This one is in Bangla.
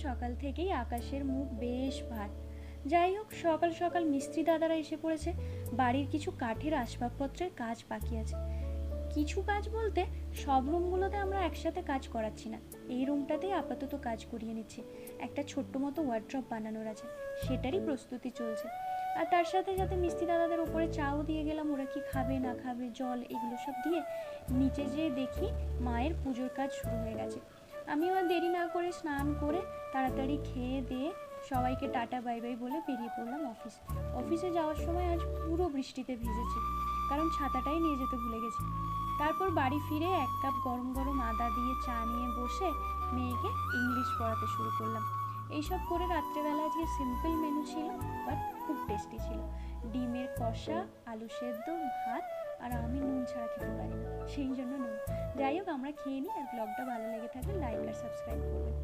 সকাল থেকেই আকাশের মুখ বেশ ভার। যাই হোক, সকাল সকাল মিস্ত্রি দাদারা এসে পড়েছে। বাড়ির কিছু কাঠের আসবাবপত্রের কাজ বাকি আছে। কিছু কাজ বলতে সব রুমগুলোতে আমরা একসাথে কাজ করাচ্ছি না, এই রুমটাতেই আপাতত কাজ করিয়ে নিচ্ছি। একটা ছোট্ট মতো ওয়ার্ড্রপ বানানোর আছে, সেটারই প্রস্তুতি চলছে। আর তার সাথে সাথে মিস্ত্রি দাদাদের ওপরে চাও দিয়ে গেলাম, ওরা কি খাবে না খাবে, জল এগুলো সব দিয়ে নিচে যেয়ে দেখি মায়ের পুজোর কাজ শুরু হয়ে গেছে। আমিও আর দেরি না করে স্নান করে তাড়াতাড়ি খেয়ে দিয়ে সবাইকে টাটা বাই বাই বলে বেরিয়ে পড়লাম অফিসে যাওয়ার সময় আজ পুরো বৃষ্টিতে ভিজেছি, কারণ ছাতাটাই নিয়ে যেতে ভুলে গেছি। তারপর বাড়ি ফিরে 1 কাপ গরম গরম আদা দিয়ে চা নিয়ে বসে মেয়েকে ইংলিশ পড়াতে শুরু করলাম। এইসব করে রাত্রেবেলা আজকে সিম্পল মেনু ছিল, বাট খুব টেস্টি ছিল। ডিমের কষা, আলু সেদ্ধ, ভাত, আর আমি নুন ছাড়া খেতে পারি না, সেই জন্য নুন। যাই হোক, আমরা খেয়ে নিই। আর ব্লগটা ভালো লেগে থাকলে লাইক আর সাবস্ক্রাইব করবেন।